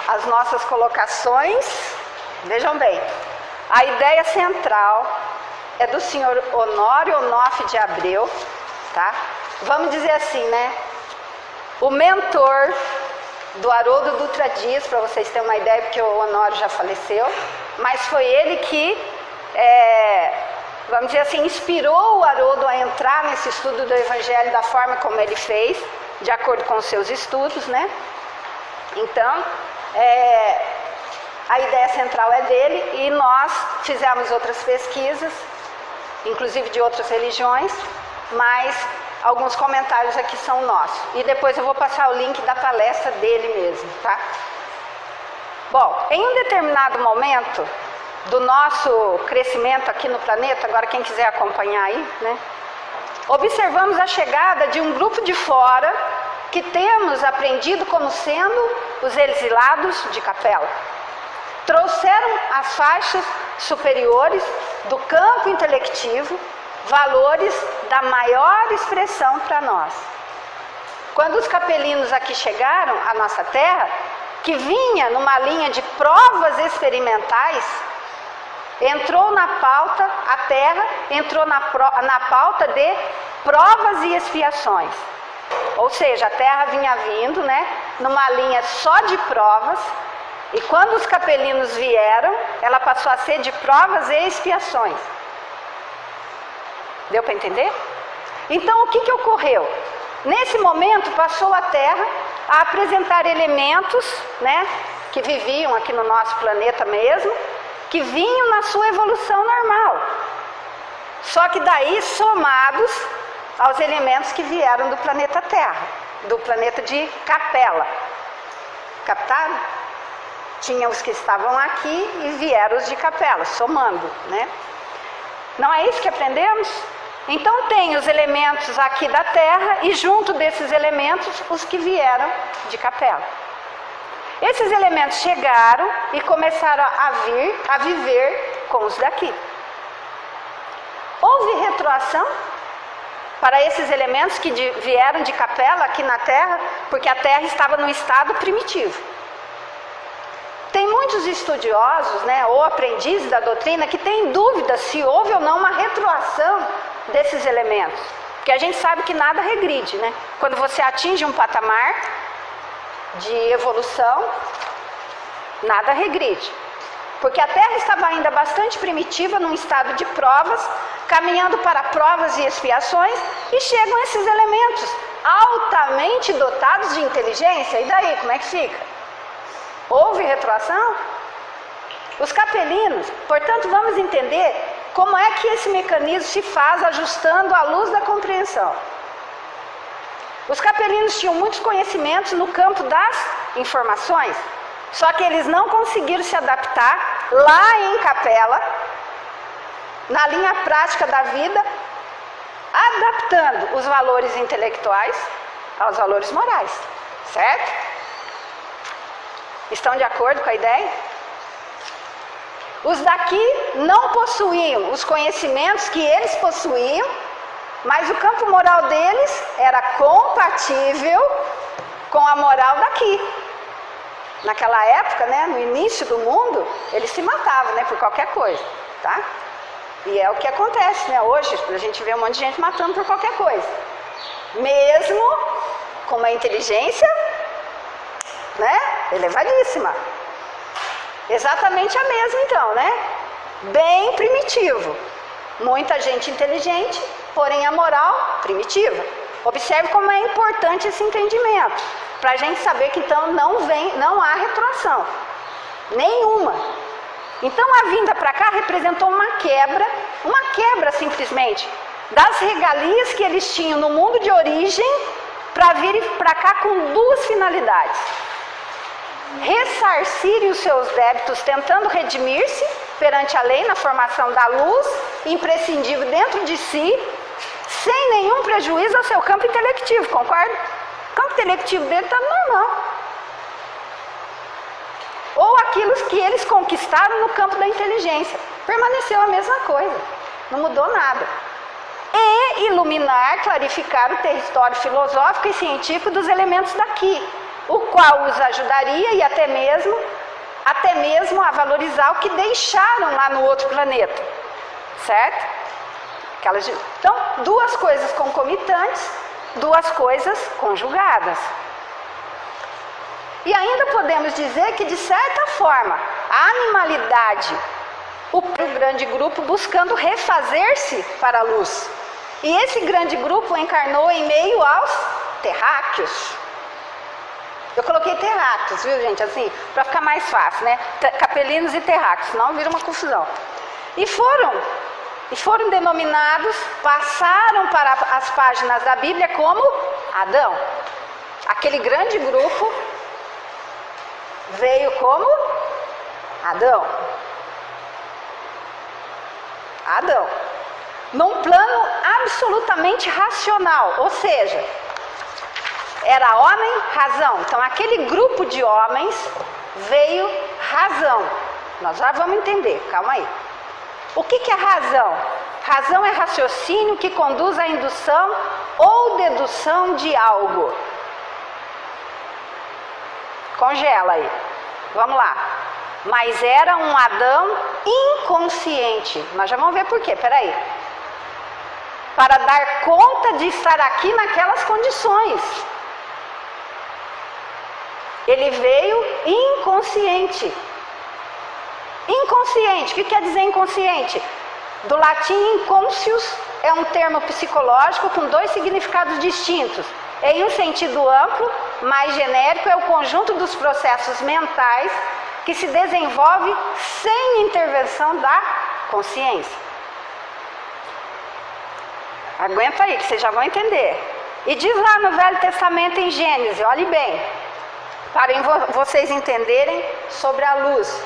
as nossas colocações. Vejam bem, a ideia central é do senhor Honório Onofre de Abreu, tá? Vamos dizer assim, né? O mentor do Haroldo Dutra Dias, para vocês terem uma ideia, porque o Honório já faleceu, mas foi ele que, vamos dizer assim, inspirou o Haroldo a entrar nesse estudo do Evangelho da forma como ele fez, de acordo com os seus estudos, né? Então, a ideia central é dele e nós fizemos outras pesquisas, inclusive de outras religiões, mas alguns comentários aqui são nossos. E depois eu vou passar o link da palestra dele mesmo, tá? Bom, em um determinado momento do nosso crescimento aqui no planeta, agora quem quiser acompanhar aí, né? Observamos a chegada de um grupo de fora que temos aprendido como sendo os exilados de Capela. Trouxeram as faixas superiores do campo intelectivo, valores da maior expressão para nós. Quando os capelinos aqui chegaram à nossa terra, que vinha numa linha de provas experimentais, entrou na pauta, a terra entrou na pauta de provas e expiações. Ou seja, a terra vinha vindo, né, numa linha só de provas, e quando os capelinos vieram, ela passou a ser de provas e expiações. Deu para entender? Então, o que ocorreu? Nesse momento, passou a Terra a apresentar elementos, né, que viviam aqui no nosso planeta mesmo, que vinham na sua evolução normal. Só que daí somados aos elementos que vieram do planeta Terra, do planeta de Capela. Captaram? Tinha os que estavam aqui e vieram os de Capela, somando, né? Não é isso que aprendemos? Então tem os elementos aqui da Terra e junto desses elementos os que vieram de Capela. Esses elementos chegaram e começaram a viver com os daqui. Houve retroação para esses elementos que vieram de Capela aqui na Terra, porque a Terra estava num estado primitivo. Tem muitos estudiosos, né, ou aprendizes da doutrina que têm dúvidas se houve ou não uma retroação desses elementos. Porque a gente sabe que nada regride, né? Quando você atinge um patamar de evolução, nada regride. Porque a Terra estava ainda bastante primitiva, num estado de provas, caminhando para provas e expiações, e chegam esses elementos altamente dotados de inteligência. E daí, como é que fica? Houve retroação? Os capelinos, portanto, vamos entender como é que esse mecanismo se faz ajustando à luz da compreensão. Os capelinos tinham muitos conhecimentos no campo das informações, só que eles não conseguiram se adaptar lá em Capela, na linha prática da vida, adaptando os valores intelectuais aos valores morais, certo? Estão de acordo com a ideia? Os daqui não possuíam os conhecimentos que eles possuíam, mas o campo moral deles era compatível com a moral daqui. Naquela época, né, no início do mundo, eles se matavam, né, por qualquer coisa, tá? E é o que acontece, né, hoje, a gente vê um monte de gente matando por qualquer coisa. Mesmo com uma inteligência, né, elevadíssima. Exatamente a mesma então, né? Bem primitivo. Muita gente inteligente, porém a moral primitiva. Observe como é importante esse entendimento, para a gente saber que então não há retroação. Nenhuma. Então a vinda para cá representou uma quebra simplesmente, das regalias que eles tinham no mundo de origem, para vir para cá com duas finalidades. Ressarcirem os seus débitos, tentando redimir-se perante a lei na formação da luz imprescindível dentro de si, sem nenhum prejuízo ao seu campo intelectivo, concorda? O campo intelectivo dele está normal. Ou aquilo que eles conquistaram no campo da inteligência, permaneceu a mesma coisa, não mudou nada. E iluminar, clarificar o território filosófico e científico dos elementos daqui, o qual os ajudaria e até mesmo a valorizar o que deixaram lá no outro planeta, certo? Então, duas coisas concomitantes, duas coisas conjugadas. E ainda podemos dizer que, de certa forma, a animalidade, o grande grupo buscando refazer-se para a luz. E esse grande grupo encarnou em meio aos terráqueos. Eu coloquei terráqueos, viu, gente? Assim, para ficar mais fácil, né? Capelinos e terráqueos, senão vira uma confusão. E foram denominados, passaram para as páginas da Bíblia como Adão. Aquele grande grupo veio como Adão. Adão. Num plano absolutamente racional, ou seja, era homem, razão. Então aquele grupo de homens veio razão. Nós já vamos entender, calma aí. O que é razão? Razão é raciocínio que conduz à indução ou dedução de algo. Congela aí. Vamos lá. Mas era um Adão inconsciente. Nós já vamos ver por quê, peraí. Para dar conta de estar aqui naquelas condições. Ele veio inconsciente. Inconsciente, o que quer dizer inconsciente? Do latim inconscius é um termo psicológico com dois significados distintos. Em um sentido amplo, mais genérico, é o conjunto dos processos mentais que se desenvolve sem intervenção da consciência. Aguenta aí, que vocês já vão entender. E diz lá no Velho Testamento, em Gênesis, olhe bem, para vocês entenderem sobre a luz.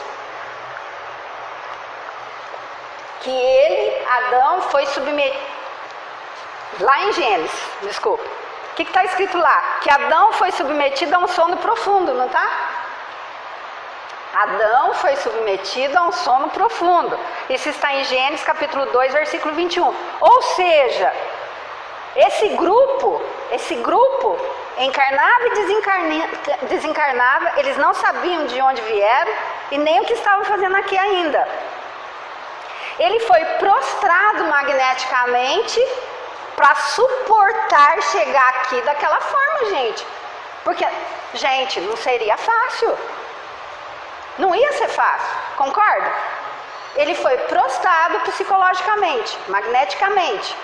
Que ele, Adão, foi submetido. Lá em Gênesis, desculpa. O que está escrito lá? Que Adão foi submetido a um sono profundo, não está? Adão foi submetido a um sono profundo. Isso está em Gênesis capítulo 2, versículo 21. Ou seja, esse grupo encarnava e desencarnava, eles não sabiam de onde vieram e nem o que estavam fazendo aqui ainda. Ele foi prostrado magneticamente para suportar chegar aqui daquela forma, gente. Porque, gente, não seria fácil. Não ia ser fácil, concorda? Ele foi prostrado psicologicamente, magneticamente.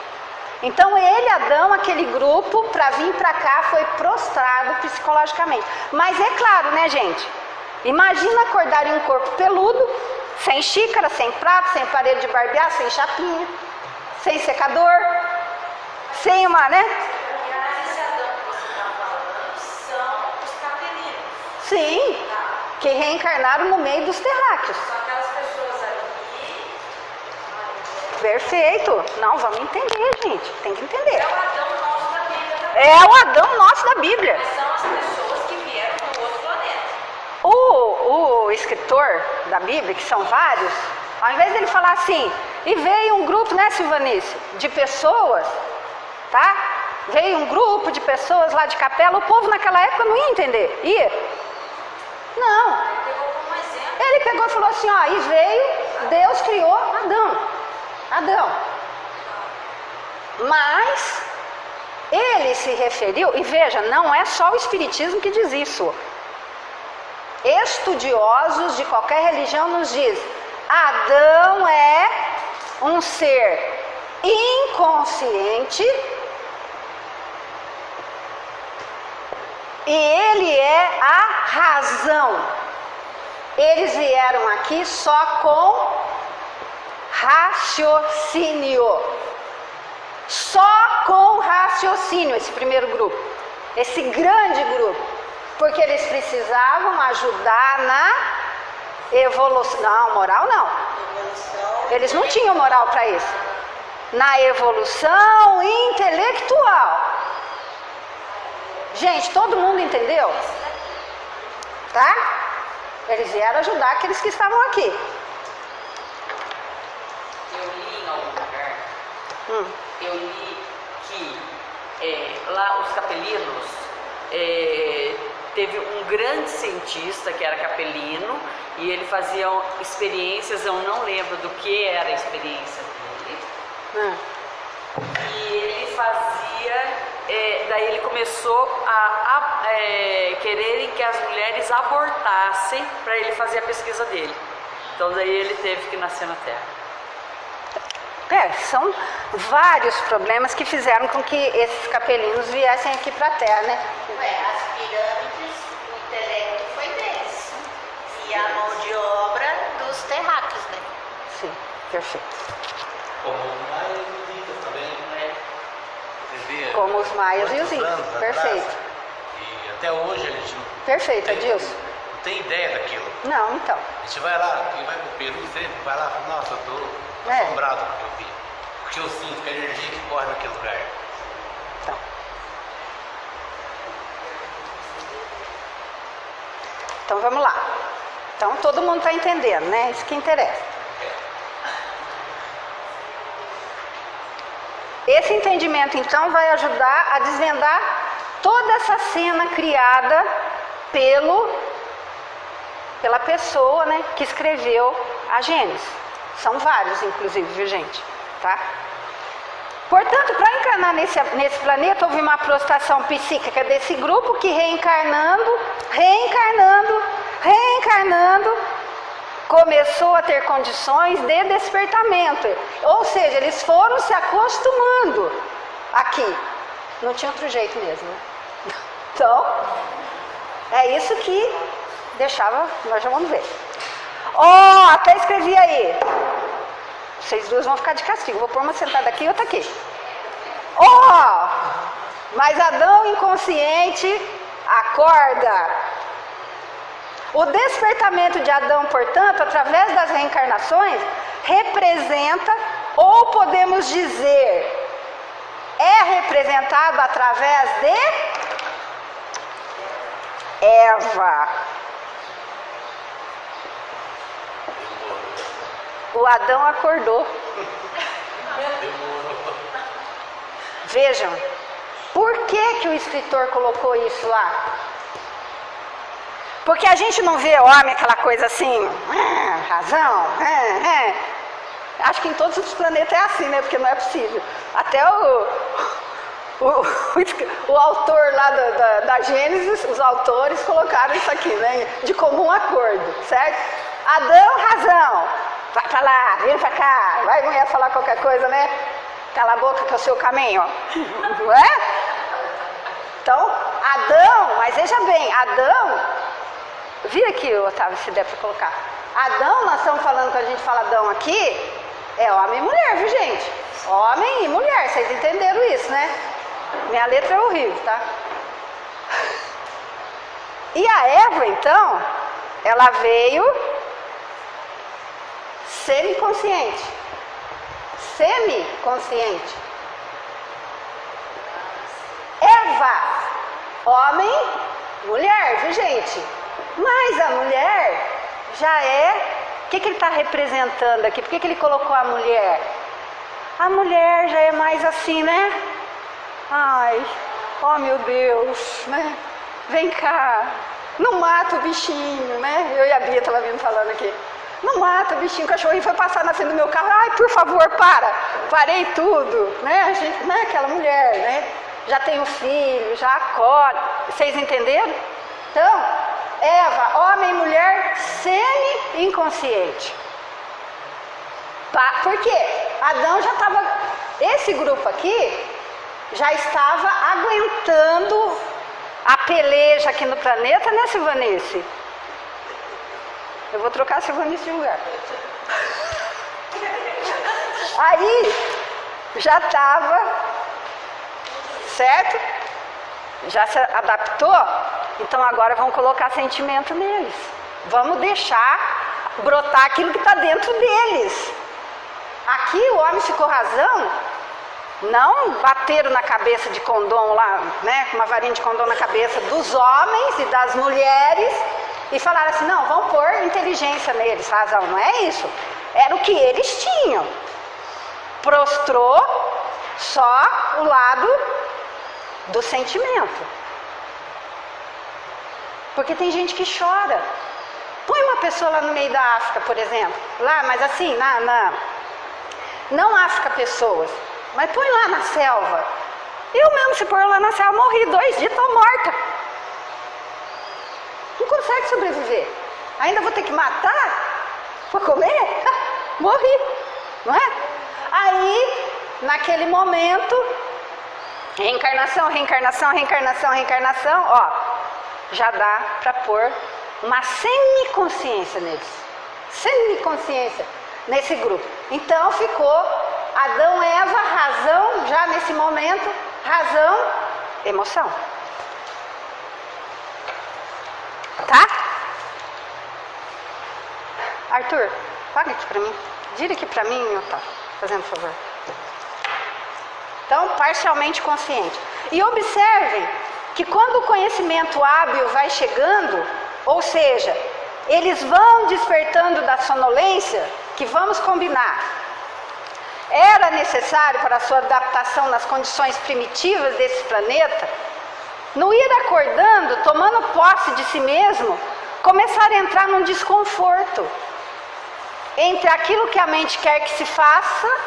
Então ele, Adão, aquele grupo, para vir para cá, foi prostrado psicologicamente. Mas é claro, né, gente? Imagina acordar em um corpo peludo, sem xícara, sem prato, sem aparelho de barbear, sem chapinha, sem secador, sem uma, né? Esse Adão que você está falando são os capelinos. Sim, que reencarnaram no meio dos terráqueos. São aquelas pessoas ali. Perfeito. Não, vamos entender, gente. Tem que entender. É o Adão nosso da Bíblia também. É o Adão nosso da Bíblia. Mas são as pessoas que vieram do outro planeta. O escritor da Bíblia, que são vários, ao invés dele falar assim, e veio um grupo, né, Silvanice, de pessoas, tá? Veio um grupo de pessoas lá de Capela, o povo naquela época não ia entender. Ia? Não. Ele pegou e falou assim, ó, e veio, Deus criou Adão. Mas ele se referiu, e veja, não é só o Espiritismo que diz isso. Estudiosos de qualquer religião nos diz, Adão é um ser inconsciente e ele é a razão. Eles vieram aqui só com raciocínio. Só com raciocínio, esse primeiro grupo. Esse grande grupo. Porque eles precisavam ajudar na evolução. Não, moral não. Eles não tinham moral para isso. Na evolução intelectual. Gente, todo mundo entendeu? Tá? Eles vieram ajudar aqueles que estavam aqui. Eu li em algum lugar, eu li que lá os capelinos teve um grande cientista que era Capellino e ele fazia experiências, eu não lembro do que era a experiência dele. E ele fazia, daí ele começou a quererem que as mulheres abortassem para ele fazer a pesquisa dele. Então daí ele teve que nascer na Terra. São vários problemas que fizeram com que esses capelinos viessem aqui para a Terra, né? As pirâmides, o intelecto foi deles. E a mão de obra dos terráqueos, né? Sim, perfeito. Como os maias e os incas também, né? Você vê, Como os maias e os quantos incas, anos perfeito. atrás, e até hoje a gente Perfeito, Adilson. não tem ideia daquilo. Não, então. A gente vai lá, quem vai pro Peru sempre vai lá e fala, nossa, eu tô É. assombrado com o que eu vi. Porque eu sinto que a energia que corre naquele lugar. Então vamos lá. Então todo mundo está entendendo, né? Isso que interessa. Esse entendimento, então, vai ajudar a desvendar toda essa cena criada pela pessoa, né, que escreveu a Gênesis. São vários, inclusive, viu, gente? Tá? Portanto, para encarnar nesse planeta, houve uma prostração psíquica desse grupo que reencarnando, começou a ter condições de despertamento. Ou seja, eles foram se acostumando aqui. Não tinha outro jeito mesmo, né? Então, é isso que deixava, nós já vamos ver. Até escrevi aí. Vocês duas vão ficar de castigo. Vou pôr uma sentada aqui e outra aqui. Mas Adão inconsciente acorda. O despertamento de Adão, portanto, através das reencarnações, representa, ou podemos dizer, é representado através de Eva. O Adão acordou. Vejam, por que o escritor colocou isso lá? Porque a gente não vê homem aquela coisa assim, razão, Acho que em todos os planetas é assim, né? Porque não é possível. Até o autor lá da Gênesis, os autores colocaram isso aqui, né? De comum acordo, certo? Adão, razão. Vai pra lá, vira pra cá. Vai, mulher, falar qualquer coisa, né? Cala a boca que é o seu caminho. Não é? Então, Adão, mas veja bem, Adão... Vira aqui, Otávio, se der pra colocar. Adão, nós estamos falando, quando a gente fala Adão aqui, é homem e mulher, viu, gente? Homem e mulher, vocês entenderam isso, né? Minha letra é horrível, tá? E a Eva, então, ela veio semiconsciente. Semiconsciente. Eva, homem, mulher, viu, gente? Mas a mulher já é... O que ele está representando aqui? Por que ele colocou a mulher? A mulher já é mais assim, né? Ai, meu Deus, né? Vem cá, não mata o bichinho, né? Eu e a Bia estava vindo falando aqui. Não mata o bichinho, o cachorrinho foi passar na frente do meu carro. Ai, por favor, para. Parei tudo, né? A gente, né? Aquela mulher, né? Já tem um filho, já acorda. Vocês entenderam? Então... Eva, homem e mulher semi-inconsciente. Por quê? Adão já estava... Esse grupo aqui já estava aguentando a peleja aqui no planeta, né, Silvanice? Eu vou trocar a Silvanice de lugar. Aí, já estava... Certo? Já se adaptou? Então agora vamos colocar sentimento neles. Vamos deixar brotar aquilo que está dentro deles. Aqui o homem ficou razão. Não bateram na cabeça de condom lá, né? Com uma varinha de condom na cabeça dos homens e das mulheres. E falaram assim, não, vamos pôr inteligência neles, razão. Não é isso. Era o que eles tinham. Prostrou só o lado do sentimento. Porque tem gente que chora. Põe uma pessoa lá no meio da África, por exemplo. Lá, mas assim, não África pessoas, mas põe lá na selva. Eu mesmo, se pôr lá na selva, morri 2 dias, estou morta. Não consegue sobreviver. Ainda vou ter que matar para comer? Morri, não é? Aí, naquele momento, reencarnação, reencarnação, reencarnação, reencarnação, ó, já dá para pôr uma semiconsciência neles. Semiconsciência nesse grupo. Então ficou Adão, Eva, razão, já nesse momento, razão, emoção. Tá? Arthur, paga aqui pra mim. Vira aqui pra mim, Otávio, fazendo favor. Então, parcialmente consciente. E observem que quando o conhecimento hábil vai chegando, ou seja, eles vão despertando da sonolência, que vamos combinar, era necessário para a sua adaptação nas condições primitivas desse planeta, no ir acordando, tomando posse de si mesmo, começar a entrar num desconforto entre aquilo que a mente quer que se faça,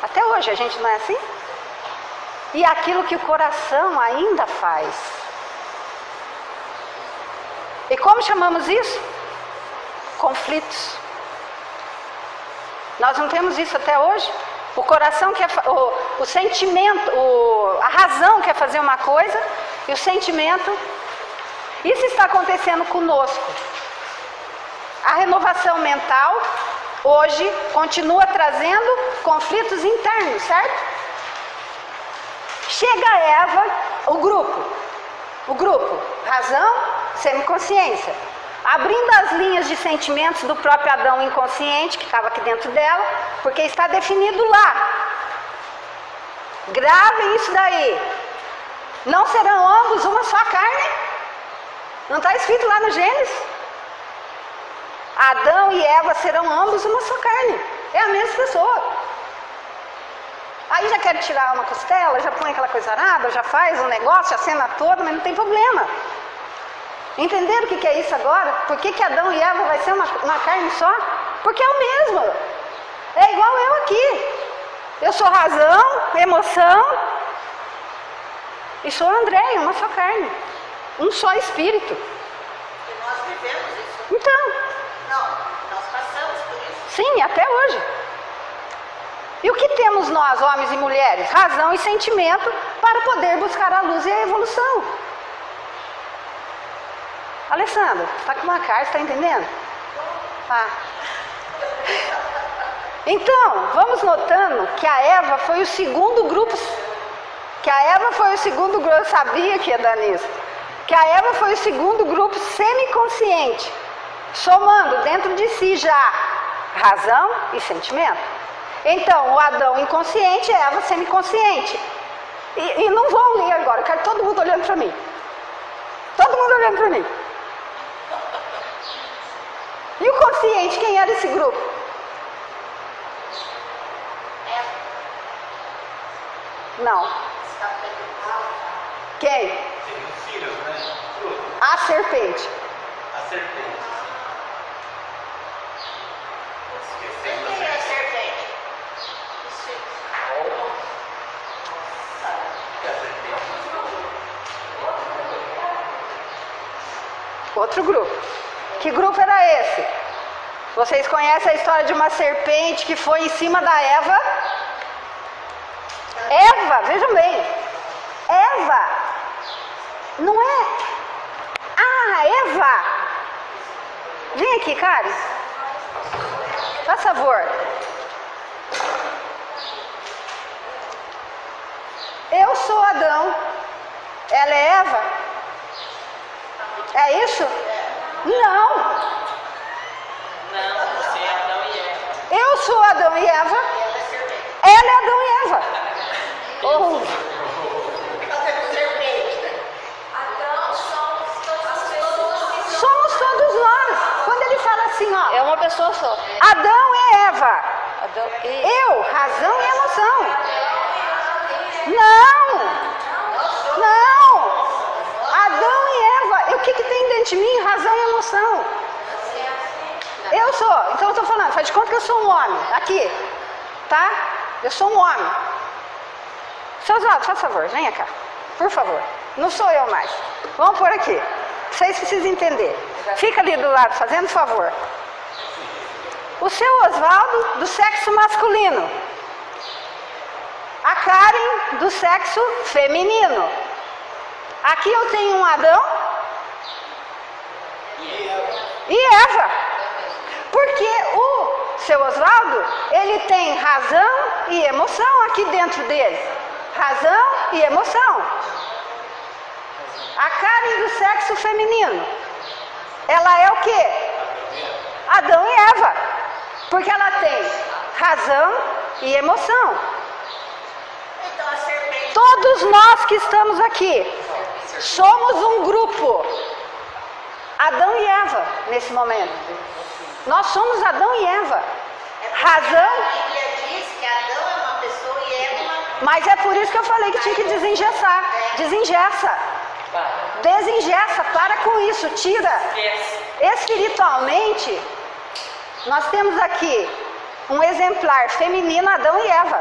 até hoje a gente não é assim, e aquilo que o coração ainda faz. E como chamamos isso? Conflitos. Nós não temos isso até hoje. O coração quer, o sentimento, a razão quer fazer uma coisa e o sentimento. Isso está acontecendo conosco. A renovação mental hoje continua trazendo conflitos internos, certo? Chega Eva, o grupo, razão, semiconsciência, abrindo as linhas de sentimentos do próprio Adão inconsciente, que estava aqui dentro dela, porque está definido lá. Gravem isso daí. Não serão ambos uma só carne? Não está escrito lá no Gênesis? Adão e Eva serão ambos uma só carne. É a mesma pessoa. Aí já quer tirar uma costela, já põe aquela coisa arada, já faz um negócio, a cena toda, mas não tem problema. Entenderam o que é isso agora? Por que Adão e Eva vai ser uma carne só? Porque é o mesmo. É igual eu aqui. Eu sou razão, emoção e sou André, uma só carne. Um só espírito. E nós vivemos isso. Então. Não, nós passamos por isso. Sim, até hoje. E o que temos nós, homens e mulheres? Razão e sentimento para poder buscar a luz e a evolução. Alessandro, você está com uma cara, está entendendo? Ah. Então, vamos notando que a Eva foi o segundo grupo. Eu sabia que ia dar nisso. Que a Eva foi o segundo grupo semiconsciente, somando dentro de si já razão e sentimento. Então, o Adão inconsciente e a Eva semiconsciente. E não vão ler agora, eu quero todo mundo olhando para mim. Todo mundo olhando para mim. E o consciente, quem era esse grupo? Não. Quem? Seria os filhos, né? A serpente. A serpente. Esquecendo Quem é a serpente? que a serpente. Outro grupo. Que grupo era esse? Vocês conhecem a história de uma serpente que foi em cima da Eva? Eva, vejam bem. Eva. Não é? Ah, Eva. Vem aqui, Karen. Faz favor. Eu sou Adão. Ela é Eva? É isso? Não. Não, você é Adão e Eva. Eu sou Adão e Eva. Ela é Adão e Eva. Oh. Somos todos nós. Quando ele fala assim, ó. É uma pessoa só. Adão e Eva. Adão e... Eu, razão e emoção. Não. Não. Adão e Eva. E o que tem dentro de mim? Razão e emoção. Eu sou. Então eu estou falando, faz de conta que eu sou um homem. Aqui. Tá? Eu sou um homem. Seu Oswaldo, faz favor, venha cá. Por favor. Não sou eu mais. Vamos por aqui. Vocês precisam entender. Fica ali do lado, fazendo favor. O seu Oswaldo, do sexo masculino. A Karen, do sexo feminino. Aqui eu tenho um Adão e Eva. Porque o seu Oswaldo, ele tem razão e emoção aqui dentro dele. Razão e emoção. A Karen do sexo feminino, ela é o quê? Adão e Eva. Porque ela tem razão e emoção. Então a serpente. Todos nós que estamos aqui somos um grupo. Adão e Eva, nesse momento. Nós somos Adão e Eva. Razão. A Bíblia diz que Adão é uma pessoa e Eva é uma. Mas é por isso que eu falei que tinha que desengessar. Desengessa. Desengessa, para com isso, tira. Espiritualmente, nós temos aqui um exemplar feminino, Adão e Eva.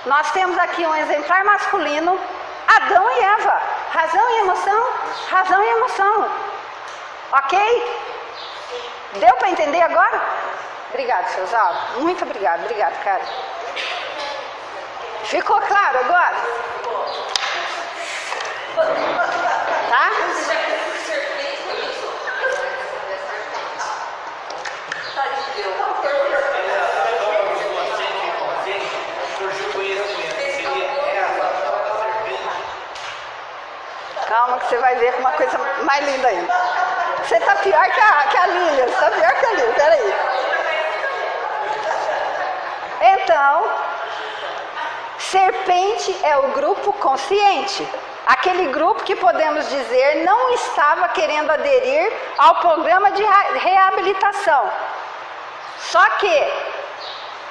Nós temos aqui um exemplar masculino, Adão e Eva. Razão e emoção, razão e emoção. Ok? Deu para entender agora? Obrigado, seu Oswaldo. Muito obrigado, cara. Ficou claro agora? Tá? Calma que você vai ver uma coisa mais linda ainda. Você tá pior que a Lília. Você tá pior que a Lília. Peraí. Então, serpente é o grupo consciente. Aquele grupo que podemos dizer não estava querendo aderir ao programa de reabilitação. Só que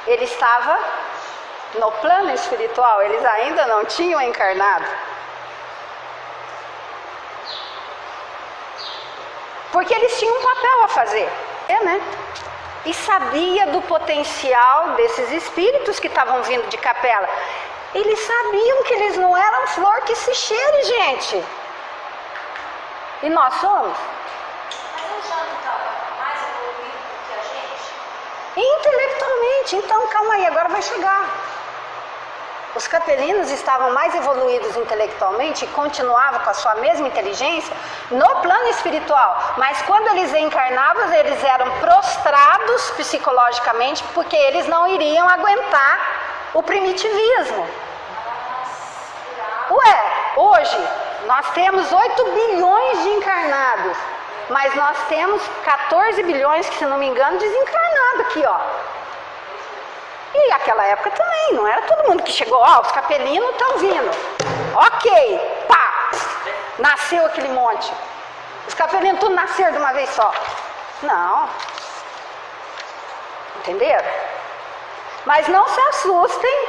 ele estava no plano espiritual, eles ainda não tinham encarnado. Porque eles tinham um papel a fazer, né? E sabia do potencial desses espíritos que estavam vindo de Capela. Eles sabiam que eles não eram flor que se cheire, gente. E nós somos? Mas ele já não estava mais evoluído do que a gente? Intelectualmente. Então, calma aí, agora vai chegar. Os capelinos estavam mais evoluídos intelectualmente e continuavam com a sua mesma inteligência no plano espiritual. Mas quando eles encarnavam, eles eram prostrados psicologicamente porque eles não iriam aguentar o primitivismo. Ué, hoje nós temos 8 bilhões de encarnados, mas nós temos 14 bilhões, que se não me engano, desencarnados aqui, ó. E naquela época também, não era todo mundo que chegou, ó, os capelinos estão vindo. Ok, pá, nasceu aquele monte. Os capelinos tudo nasceram de uma vez só. Não. Entenderam? Mas não se assustem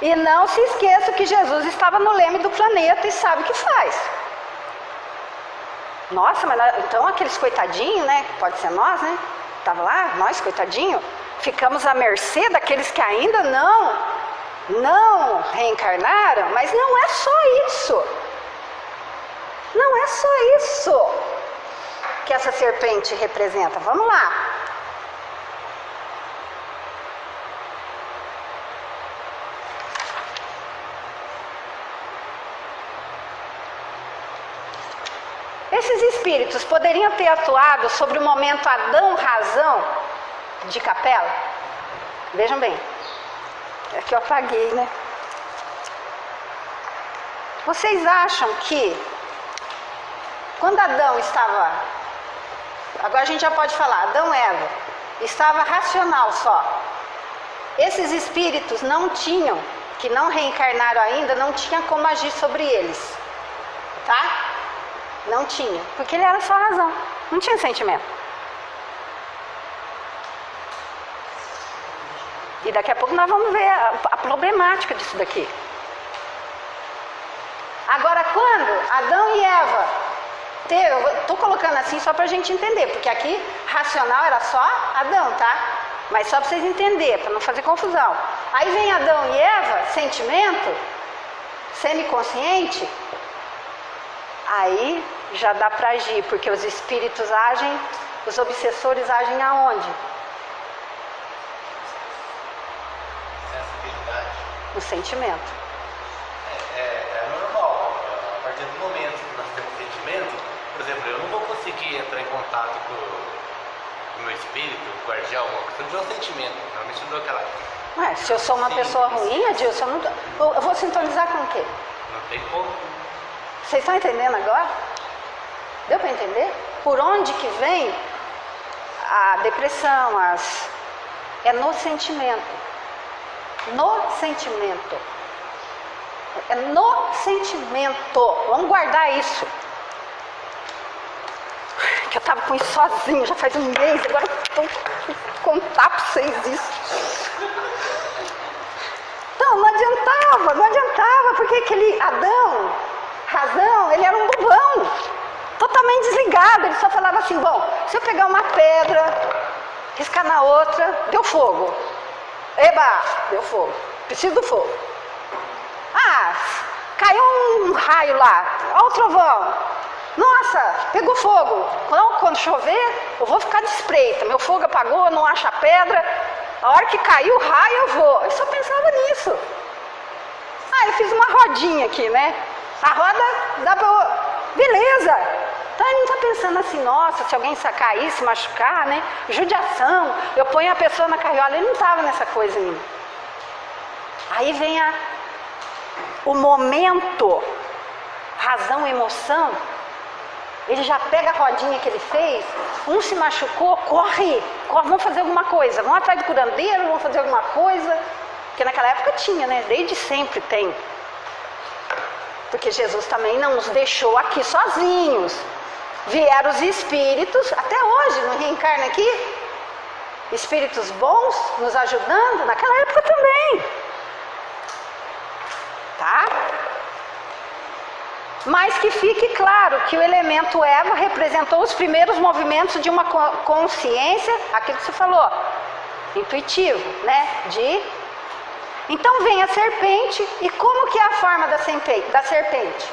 e não se esqueçam que Jesus estava no leme do planeta e sabe o que faz. Nossa, mas então aqueles coitadinhos, né? Pode ser nós, né? Estava lá, nós, coitadinho, ficamos à mercê daqueles que ainda não reencarnaram, mas não é só isso. Não é só isso que essa serpente representa. Vamos lá. Esses espíritos poderiam ter atuado sobre o momento Adão-razão de Capela? Vejam bem. É que eu apaguei, né? Vocês acham que quando Adão estava... Agora a gente já pode falar, Adão e Eva, estava racional só. Esses espíritos não tinham, que não reencarnaram ainda, não tinha como agir sobre eles. Tá? Não tinha, porque ele era só razão, não tinha sentimento. E daqui a pouco nós vamos ver a problemática disso daqui. Agora, quando Adão e Eva ter, eu estou colocando assim só para a gente entender, porque aqui racional era só Adão, tá? Mas só para vocês entenderem, para não fazer confusão. Aí vem Adão e Eva, sentimento, semiconsciente, aí já dá para agir, porque os espíritos agem, os obsessores agem aonde? Sensibilidade. No sentimento. É normal. A partir do momento que nós temos sentimento, por exemplo, eu não vou conseguir entrar em contato com o meu espírito, o guardião, se eu tiver um sentimento, normalmente eu dou aquela. Ué, se eu sou uma pessoa ruim, Adilson, eu vou sintonizar com o quê? Não tem como. Vocês estão entendendo agora? Deu para entender? Por onde que vem a depressão, é no sentimento. No sentimento. É no sentimento. Vamos guardar isso. Que eu estava com isso sozinho, já faz um mês, agora eu vou contar para vocês isso. Então, não adiantava, porque aquele Adão, razão, ele era um bobão, totalmente desligado, ele só falava assim, bom, se eu pegar uma pedra, riscar na outra, deu fogo. Eba, deu fogo, preciso do fogo. Ah, caiu um raio lá, olha o trovão. Nossa, pegou fogo. Quando chover, eu vou ficar de espreita. Meu fogo apagou, não acha pedra. A hora que caiu o raio, eu vou. Eu só pensava nisso. Ah, eu fiz uma rodinha aqui, né? A roda dá pra eu... Beleza. Então ele não está pensando assim, nossa, se alguém cair, se machucar, né? Judiação, eu ponho a pessoa na carriola. Ele não estava nessa coisa ainda. Aí vem o momento, razão, emoção. Ele já pega a rodinha que ele fez, um se machucou, corre, vamos fazer alguma coisa, vamos atrás do curandeiro, vamos fazer alguma coisa. Porque naquela época tinha, né? Desde sempre tem. Porque Jesus também não nos deixou aqui sozinhos. Vieram os espíritos, até hoje, não reencarna aqui? Espíritos bons nos ajudando, naquela época também. Tá? Mas que fique claro que o elemento Eva representou os primeiros movimentos de uma consciência, aquilo que você falou, intuitivo, né? Então vem a serpente, e como que é a forma da serpente?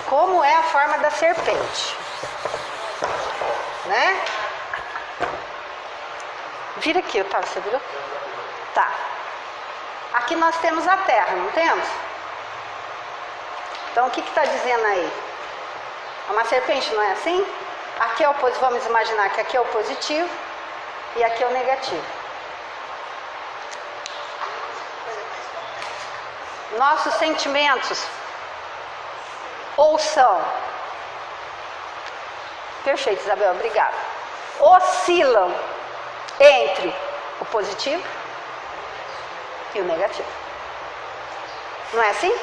Como é a forma da serpente? Né? Vira aqui, Otávio, você virou? Tá. Aqui nós temos a Terra, não temos? Então o que está dizendo aí? Uma serpente, não é assim? Aqui é o positivo, vamos imaginar que aqui é o positivo e aqui é o negativo. Nossos sentimentos ou são, perfeito, Isabel, obrigada, oscilam entre o positivo e o negativo. Não é assim?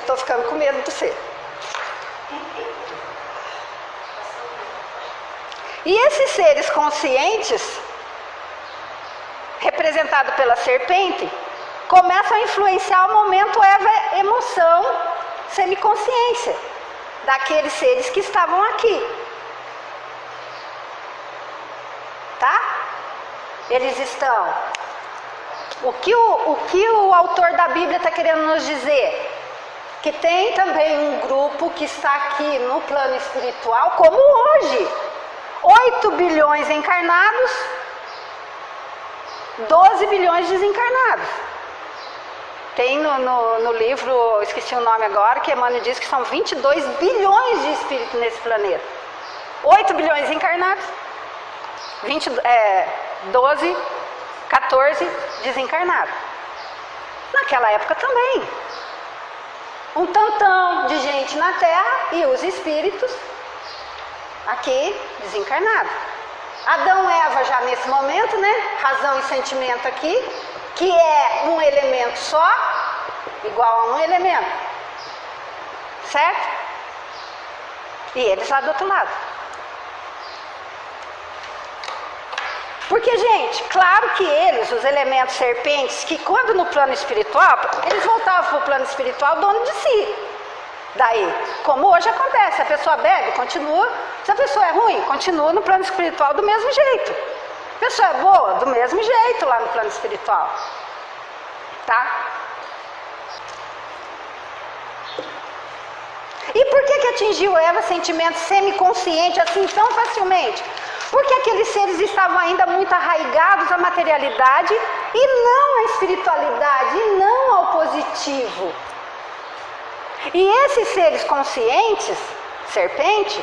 Estou ficando com medo de você. E esses seres conscientes, representado pela serpente, começam a influenciar o momento emoção, semiconsciência daqueles seres que estavam aqui. Tá? Eles estão... O que o autor da Bíblia está querendo nos dizer? Que tem também um grupo que está aqui no plano espiritual, como hoje. 8 bilhões encarnados, 12 bilhões desencarnados. Tem no livro, esqueci o nome agora, que Emmanuel diz que são 22 bilhões de espíritos nesse planeta. 8 bilhões encarnados, 12, 14 desencarnados. Naquela época também. Um tantão de gente na Terra e os espíritos aqui desencarnados. Adão e Eva já nesse momento, né? Razão e sentimento aqui, que é um elemento só, igual a um elemento. Certo? E eles lá do outro lado. Porque, gente, claro que eles, os elementos serpentes, que quando no plano espiritual, eles voltavam para o plano espiritual dono de si. Daí, como hoje acontece, a pessoa bebe, continua. Se a pessoa é ruim, continua no plano espiritual do mesmo jeito. A pessoa é boa, do mesmo jeito lá no plano espiritual. Tá? E por que atingiu Eva sentimentos semiconscientes assim tão facilmente? Porque aqueles seres estavam ainda muito arraigados à materialidade e não à espiritualidade, e não ao positivo. E esses seres conscientes, serpente,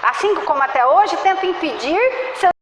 assim como até hoje, tentam impedir seus